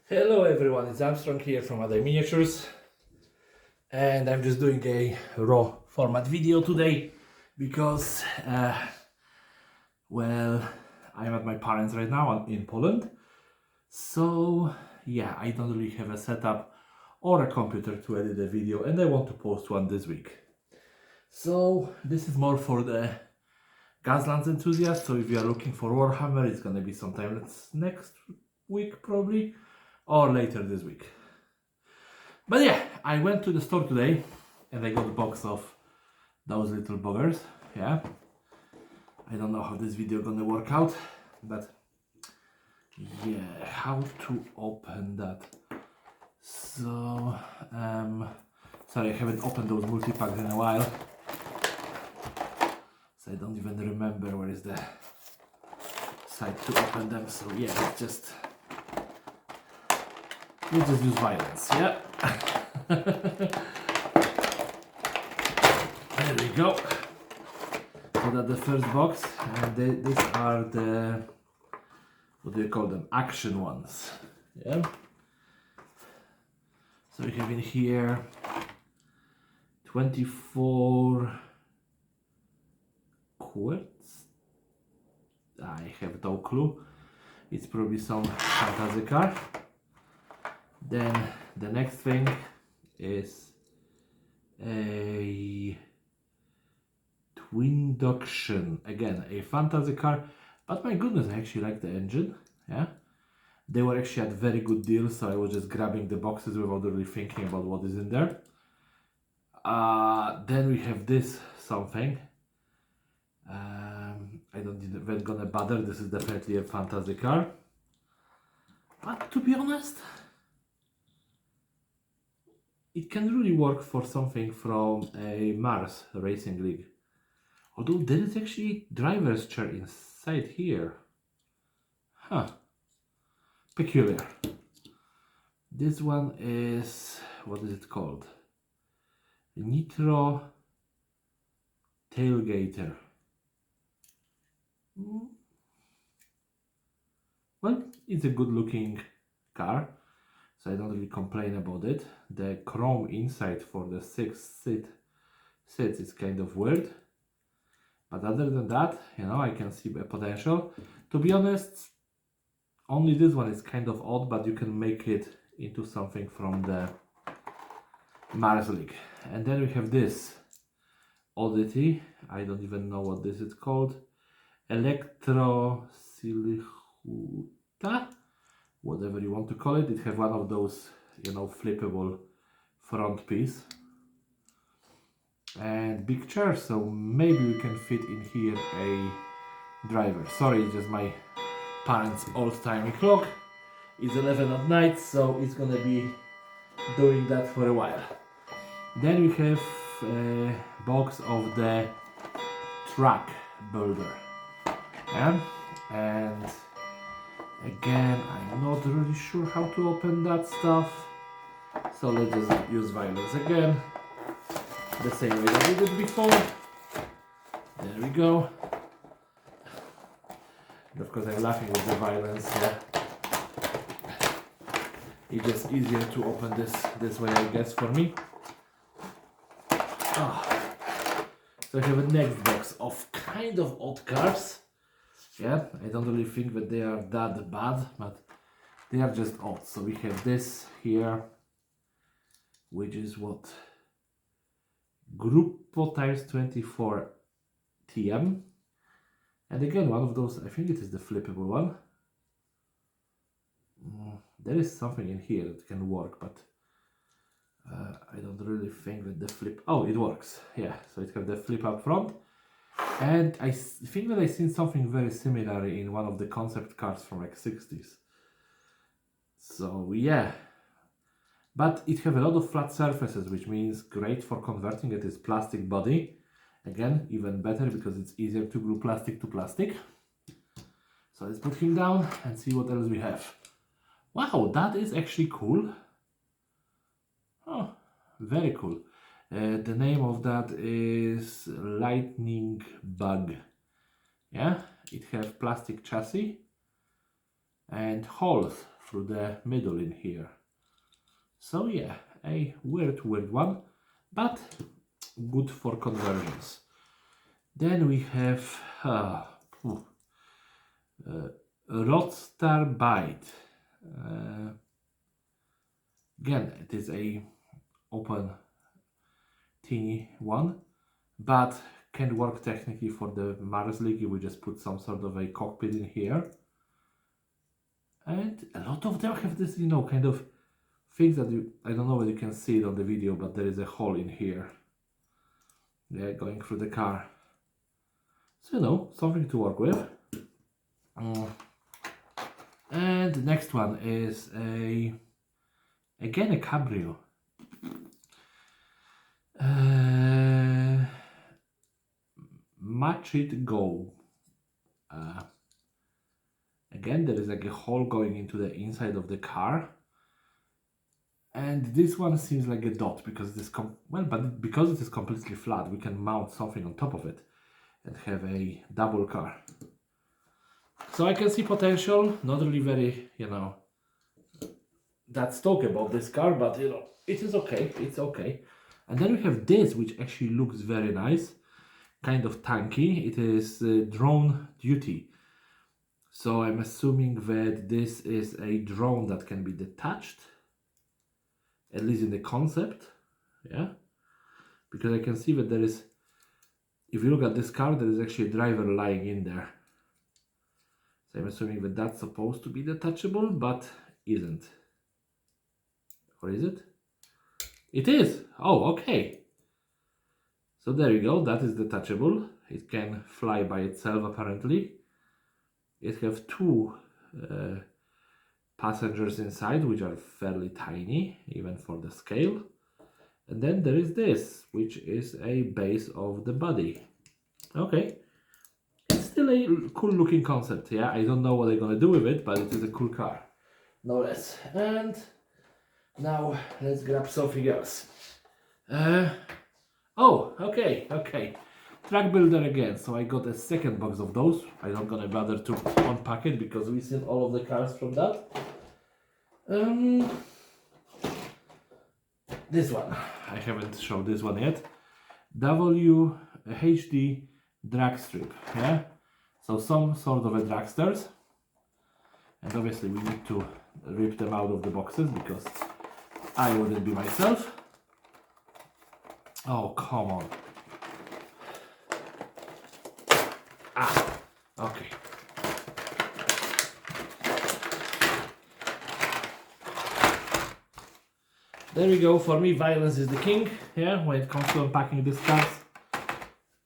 Hello everyone, it's Armstrong here from Other Miniatures, and I'm just doing a raw format video today because well, I'm at my parents right now in Poland, so yeah, I don't really have a setup or a computer to edit a video, and I want to post one this week. So this is more for the Gaslands enthusiasts, so if you are looking for Warhammer, it's gonna be sometime next week probably, or later this week. But yeah, I went to the store today and I got a box of those little buggers. Yeah, I don't know how this video gonna work out, but yeah, how to open that. So sorry, I haven't opened those multi-packs in a while, so I don't even remember where is the side to open them. So yeah, let's just use violence. Yeah. There we go. So that's the first box, and these are the, what do you call them, action ones. Yeah. So we have in here 24 quarts. I have no clue. It's probably some fantasy car. Then the next thing is a Twinduction, again a fantasy car, but my goodness, I actually like the engine. Yeah, they were actually at very good deals, so I was just grabbing the boxes without really thinking about what is in there. Then we have this something. I don't even gonna bother. This is definitely a fantasy car, but to be honest, it can really work for something from a Mars Racing League. Although there is actually driver's chair inside here. Huh. Peculiar. This one is, what is it called? Nitro Tailgater. Well, it's a good looking car, so I don't really complain about it. The chrome inside for the 6 seats is kind of weird. But other than that, I can see a potential. To be honest, only this one is kind of odd, but you can make it into something from the Mars League. And then we have this oddity. I don't even know what this is called. Electro Silihuta, whatever you want to call it. It has one of those, flippable front piece. And big chair, so maybe we can fit in here a driver. Sorry, it's just my parents' old-timey clock. It's 11 at night, so it's gonna be doing that for a while. Then we have a box of the track builder. Yeah? And again, I'm not really sure how to open that stuff, so let's just use violence again. The same way that we did before. There we go. And of course I'm laughing with the violence, yeah. It's just easier to open this way, I guess, for me. So I have a next box of kind of odd cars. Yeah, I don't really think that they are that bad, but they are just odd. So we have this here, which is what? Gruppo times 24 TM, and again one of those, I think it is the flippable one. There is something in here that can work, but I don't really think that the flip, oh, it works, yeah. So it has the flip up front, and I think that I've seen something very similar in one of the concept cars from like 60s. So yeah, but it has a lot of flat surfaces, which means great for converting it is plastic body. Again, even better because it's easier to glue plastic to plastic. So let's put him down and see what else we have. Wow, that is actually cool. Oh, very cool. The name of that is Lightning Bug. Yeah, it has plastic chassis and holes through the middle in here. So yeah, a weird one, but good for conversions. Then we have Roadstar Byte. Again, it is a open teeny one, but can work technically for the Mars League if we just put some sort of a cockpit in here. And a lot of them have this, you know, kind of things that I don't know whether you can see it on the video, but there is a hole in here. Yeah, going through the car. So, you know, something to work with. And the next one is again a Cabrio. Match It Go. Again, there is like a hole going into the inside of the car. And this one seems like a dot because it is because it is completely flat, we can mount something on top of it and have a double car. So I can see potential, not really very, you know, that stoked about this car, but you know, it is okay, it's okay. And then we have this, which actually looks very nice, kind of tanky. It is drone duty. So I'm assuming that this is a drone that can be detached, at least in the concept, yeah? Because I can see that there is, if you look at this car, there is actually a driver lying in there. So I'm assuming that that's supposed to be detachable, but isn't. Or is it? It is! Oh, okay. So there you go, that is detachable. It can fly by itself apparently. It has two passengers inside, which are fairly tiny, even for the scale. And then there is this, which is a base of the body. Okay. It's still a cool looking concept, yeah? I don't know what they're gonna do with it, but it is a cool car. No less. And now let's grab something else. Oh, okay. Track builder again. So I got a second box of those. I'm not gonna bother to unpack it because we've seen all of the cars from that. This one, I haven't showed this one yet. WHD drag strip, yeah? So some sort of a dragsters. And obviously we need to rip them out of the boxes because I wouldn't be myself. Oh, come on. Okay. There we go. For me, violence is the king, yeah, when it comes to unpacking these cars.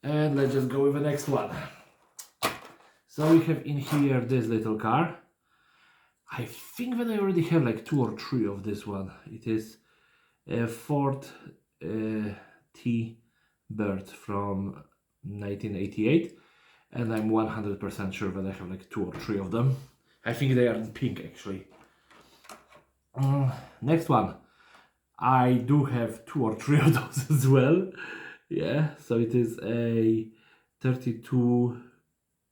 And let's just go with the next one. So we have in here this little car. I think that I already have like 2 or 3 of this one. It is a Ford T-Bird from 1988. And I'm 100% sure that I have like 2 or 3 of them. I think they are in pink actually. Next one. I do have 2 or 3 of those as well. Yeah, so it is a 32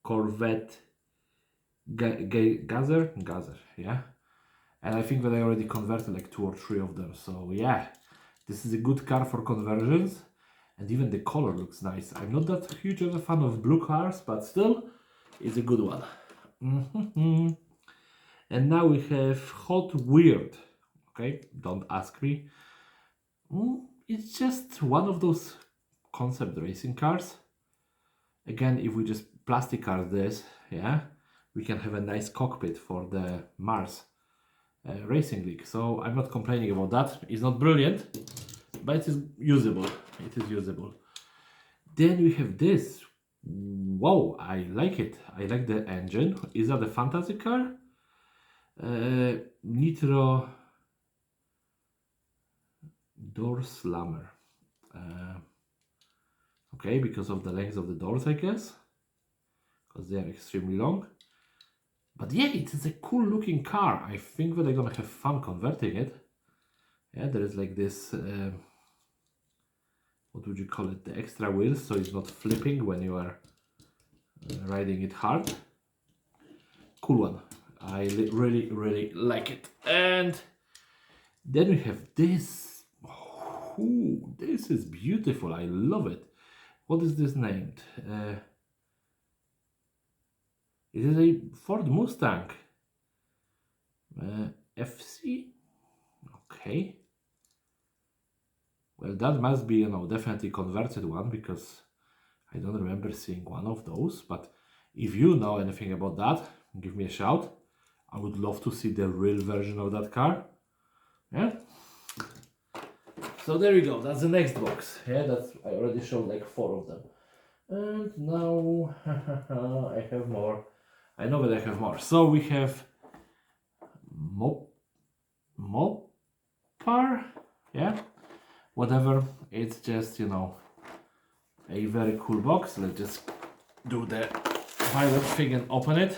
Corvette Gazer, yeah. And I think that I already converted like 2 or 3 of them. So yeah, this is a good car for conversions. And even the color looks nice. I'm not that huge of a fan of blue cars, but still, it's a good one. And now we have Hot Weird. Okay, don't ask me. It's just one of those concept racing cars. Again, if we just plastic cars this, yeah, we can have a nice cockpit for the Mars Racing League. So I'm not complaining about that. It's not brilliant, but it is usable. It is usable. Then we have this. Wow, I like it. I like the engine. Is that a fantasy car? Nitro door slammer. Okay, because of the length of the doors, I guess, because they are extremely long. But yeah, it is a cool looking car. I think that I'm gonna have fun converting it. Yeah, there is like this, what would you call it, the extra wheels, so it's not flipping when you are riding it hard. Cool one. I really like it. And then we have this. Ooh, this is beautiful. I love it. What is this named? It is a Ford Mustang. FC? Okay. Well, that must be, definitely converted one, because I don't remember seeing one of those. But if you know anything about that, give me a shout. I would love to see the real version of that car. Yeah. So there you go. That's the next box. Yeah, I already showed like 4 of them. And now I have more. I know that I have more. So we have Mopar, yeah, whatever. It's just, a very cool box. Let's just do the violet thing and open it.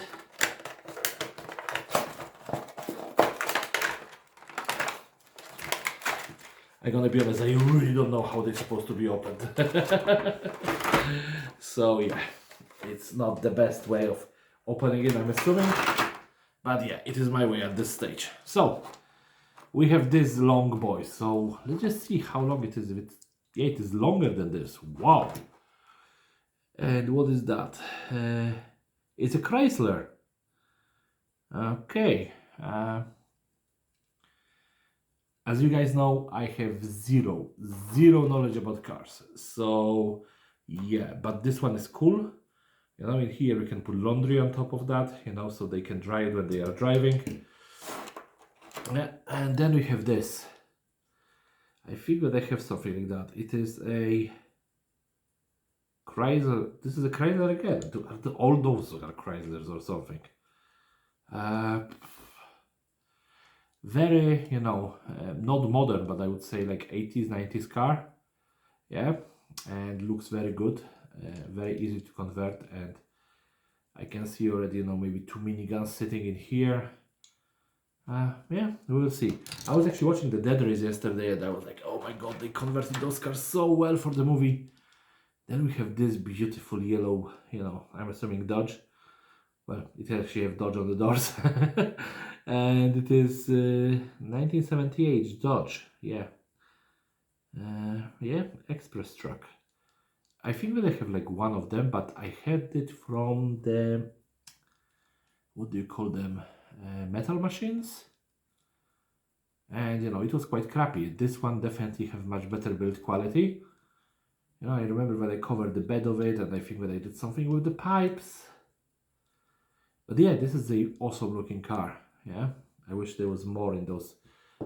I'm gonna be honest, I really don't know how they're supposed to be opened. So yeah, it's not the best way of opening it, I'm assuming. But yeah, it is my way at this stage. So we have this long boy. So let's just see how long it is. Yeah, it is longer than this. Wow. And what is that? It's a Chrysler. Okay. As you guys know, I have zero knowledge about cars. So yeah, but this one is cool. In here we can put laundry on top of that, so they can dry it when they are driving. Yeah, and then we have this. I think that I have something like that. It is a Chrysler. This is a Chrysler again. All those are Chryslers or something. Very, not modern, but I would say like 80s, 90s car. Yeah, and looks very good. Very easy to convert, and I can see already, maybe 2 miniguns sitting in here. Yeah, we will see. I was actually watching the Dead Race yesterday, and I was like, oh my god, they converted those cars so well for the movie. Then we have this beautiful yellow, I'm assuming Dodge. Well, it actually has Dodge on the doors. And it is 1978 Dodge, yeah. Yeah, express truck. I think that I have like one of them, but I had it from the, what do you call them, metal machines, and it was quite crappy. This one definitely have much better build quality. I remember when I covered the bed of it, and I think that I did something with the pipes. But yeah, this is a awesome looking car. Yeah, I wish there was more in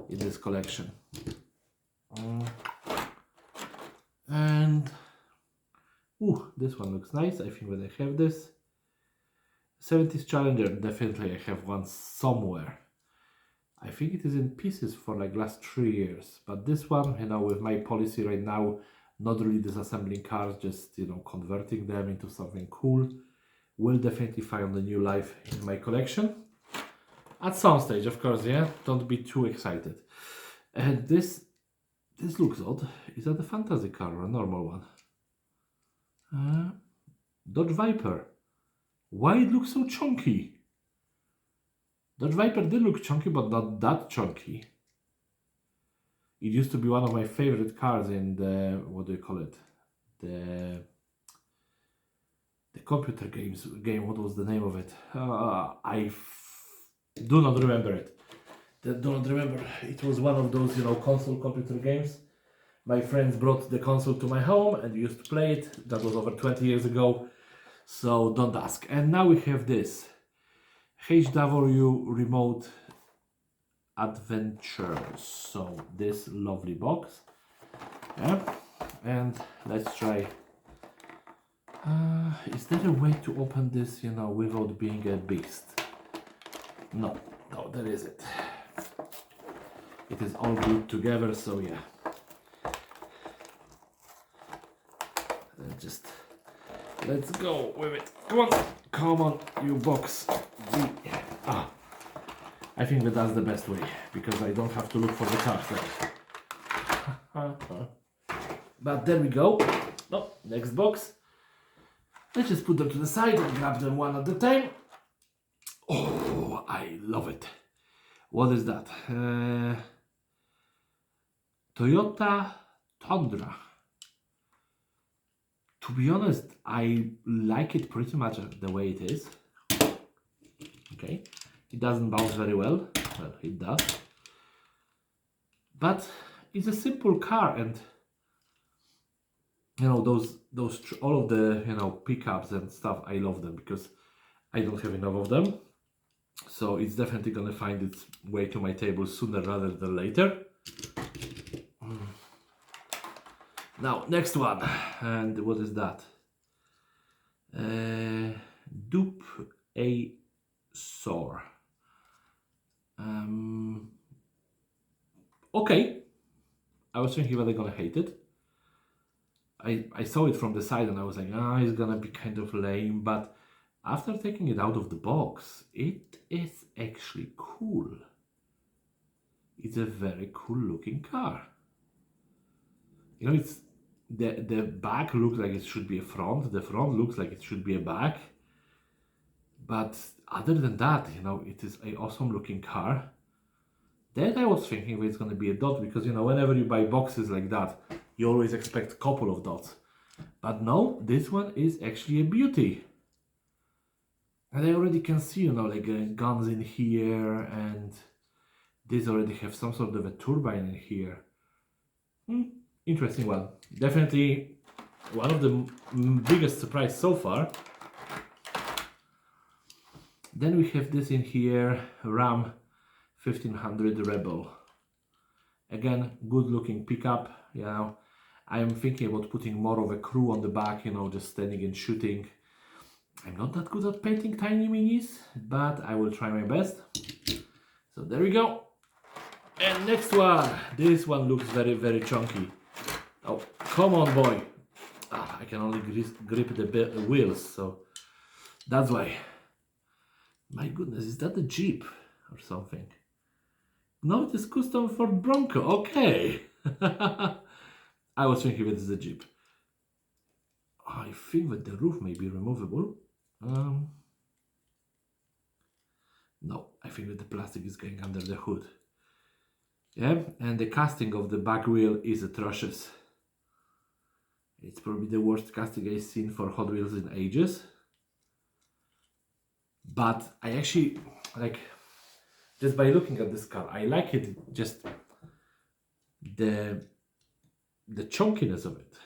this collection. And this one looks nice. I think that I have this 70s Challenger. Definitely I have one somewhere. I think it is in pieces for like last 3 years. But this one, with my policy right now, not really disassembling cars, just converting them into something cool, will definitely find a new life in my collection. At some stage, of course, yeah. Don't be too excited. And this looks odd. Is that a fantasy car or a normal one? Dodge Viper. Why it looks so chunky? Dodge Viper did look chunky, but not that chunky. It used to be one of my favorite cars in the, what do you call it? The computer game. What was the name of it? I do not remember it. Do not remember. It was one of those, console computer games. My friends brought the console to my home and we used to play it. That was over 20 years ago. So don't ask. And now we have this HW Remote Adventures. So this lovely box. Yeah. And let's try. Is there a way to open this, without being a beast? No, that is it. It is all glued together, so yeah. Let's go with it. Come on, you box. I think that's the best way, because I don't have to look for the card. But there we go. Next box. Let's just put them to the side and grab them one at a time. Oh, I love it. What is that? Toyota Tundra. To be honest, I like it pretty much the way it is. Okay, it doesn't bounce very well. Well, it does. But it's a simple car, and you know those all of the pickups and stuff. I love them because I don't have enough of them. So it's definitely gonna find its way to my table sooner rather than later. Now, next one, and what is that? Dupe A Soar. Okay, I was thinking whether I'm gonna hate it. I saw it from the side and I was like, it's gonna be kind of lame, but after taking it out of the box, it is actually cool. It's a very cool looking car. You know, it's the back looks like it should be a front. The front looks like it should be a back. But other than that, you know, it is an awesome looking car. Then I was thinking it's going to be a dot because, you know, whenever you buy boxes like that, you always expect a couple of dots. But no, this one is actually a beauty. And I already can see, you know, like guns in here, and this already have some sort of a turbine in here. Interesting one. Definitely one of the biggest surprise so far. Then we have this in here, Ram 1500 Rebel. Again, good looking pickup, you know. I am thinking about putting more of a crew on the back, you know, just standing and shooting. I'm not that good at painting tiny minis, but I will try my best. So there we go. And next one. This one looks very, very chunky. Oh, come on, boy. I can only grip the wheels, so that's why. My goodness, is that a Jeep or something? No, it is custom Ford Bronco. Okay. I was thinking it is a Jeep. I think that the roof may be removable. No, I think that the plastic is going under the hood. Yeah, and the casting of the back wheel is atrocious. It's probably the worst casting I've seen for Hot Wheels in ages. But I actually, like, just by looking at this car, I like it, just the chunkiness of it.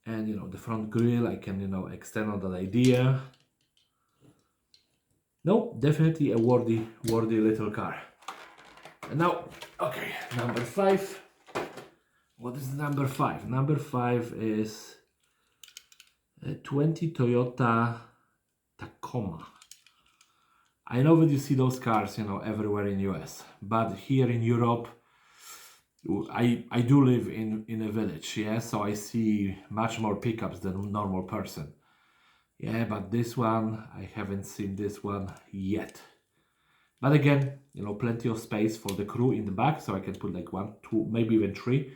And, you know, the front grille, I can, you know, extend on that idea. No, definitely a worthy little car. And now, okay, number 5. What is number 5? Number 5 is a 20 Toyota Tacoma. I know that you see those cars, you know, everywhere in US, but here in Europe, I do live in a village, yeah, so I see much more pickups than a normal person. Yeah, but this one, I haven't seen this one yet. But again, you know, plenty of space for the crew in the back, so I can put like 1, 2, maybe even 3.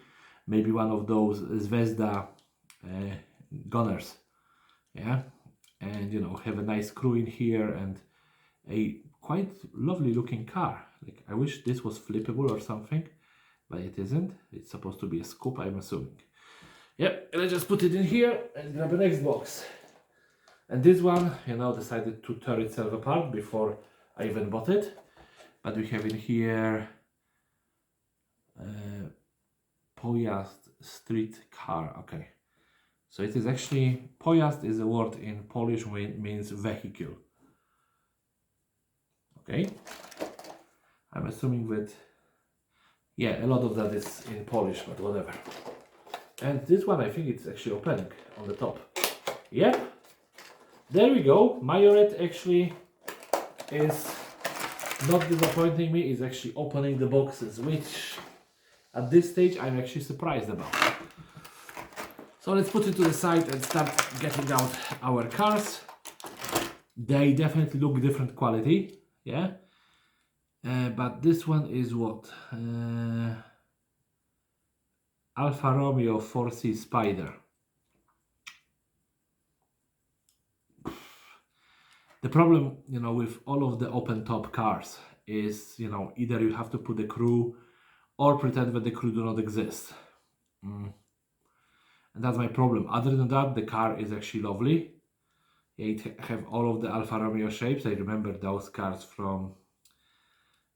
Maybe one of those Zvezda gunners, yeah, and you know, have a nice crew in here and a quite lovely looking car. Like, I wish this was flippable or something, but it isn't. It's supposed to be a scoop, I'm assuming. Yep, let's just put it in here and grab the next box. And this one, you know, decided to tear itself apart before I even bought it. But we have in here Pojazd street car. Okay, so it is actually, pojazd is a word in Polish which means vehicle. Okay, I'm assuming that, yeah, a lot of that is in Polish, but whatever. And this one, I think it's actually opening on the top. Yep, there we go. Majoret actually is not disappointing me, is actually opening the boxes, which at this stage I'm actually surprised about. So let's put it to the side and start getting out our cars. They definitely look different quality, yeah. But this one is what? Alfa Romeo 4C Spider. The problem, with all of the open top cars is, either you have to put the crew or pretend that the crew do not exist. And that's my problem. Other than that, the car is actually lovely. It have all of the Alfa Romeo shapes. I remember those cars from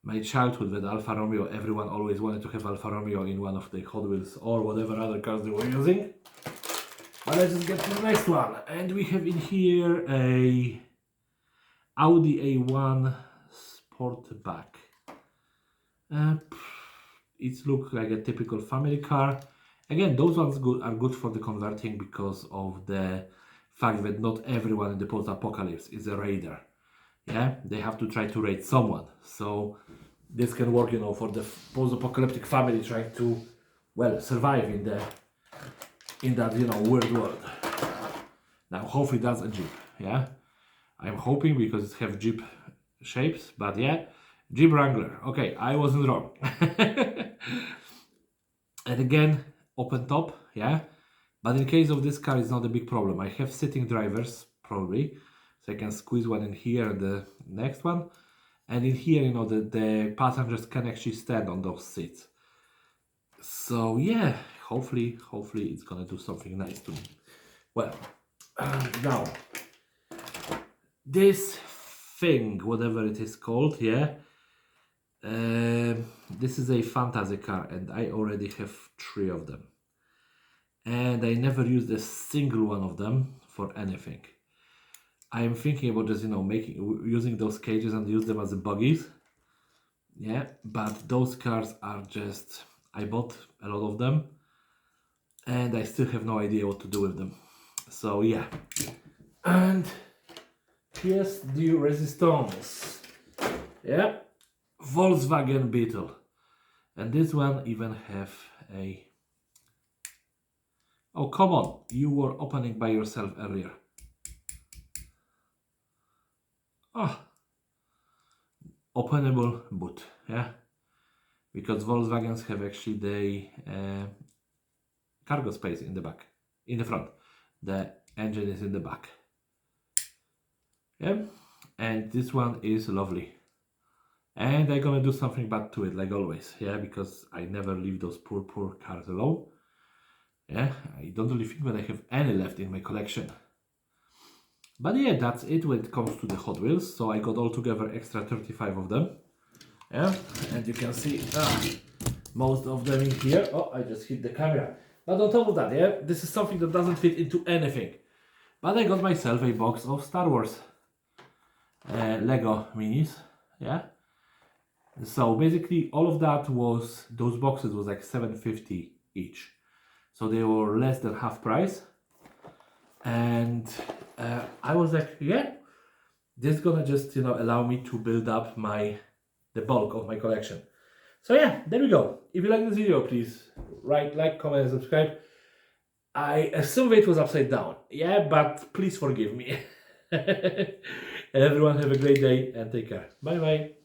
my childhood with Alfa Romeo. Everyone always wanted to have Alfa Romeo in one of the Hot Wheels or whatever other cars they were using. But let's just get to the next one. And we have in here a Audi A1 Sportback. It looks like a typical family car. Again, those ones are good for the converting because of the fact that not everyone in the post-apocalypse is a raider. Yeah, they have to try to raid someone. So this can work, for the post-apocalyptic family trying to, survive in that, weird world. Now, hopefully that's a Jeep. Yeah, I'm hoping because it have Jeep shapes, but yeah, Jeep Wrangler. Okay, I wasn't wrong. And again, open top, yeah. But in case of this car, it's not a big problem. I have sitting drivers, probably. So I can squeeze one in here and the next one. And in here, the passengers can actually stand on those seats. So yeah, hopefully it's gonna do something nice to me. Well, now, this thing, whatever it is called, yeah. This is a fantasy car and I already have 3 of them. And I never used a single one of them for anything. I am thinking about just, using those cages and use them as a buggies. Yeah, but those cars are just, I bought a lot of them and I still have no idea what to do with them. So yeah. And here's the resistance. Yeah, Volkswagen Beetle. And this one even have a... Oh, come on, you were opening by yourself earlier. Oh, openable boot, yeah? Because Volkswagens have actually the cargo space in the back, in the front. The engine is in the back. Yeah, and this one is lovely. And I'm gonna do something bad to it, like always, yeah? Because I never leave those poor cars alone. Yeah, I don't really think that I have any left in my collection. But yeah, that's it when it comes to the Hot Wheels. So I got altogether extra 35 of them. Yeah, and you can see most of them in here. Oh, I just hit the camera. But on top of that, yeah, this is something that doesn't fit into anything. But I got myself a box of Star Wars Lego minis. Yeah. So basically all of that was, those boxes was like $7.50 each. So they were less than half price. And I was like, yeah, this is gonna just, allow me to build up the bulk of my collection. So yeah, there we go. If you like this video, please like, comment, and subscribe. I assume it was upside down. Yeah, but please forgive me. And everyone have a great day and take care. Bye bye.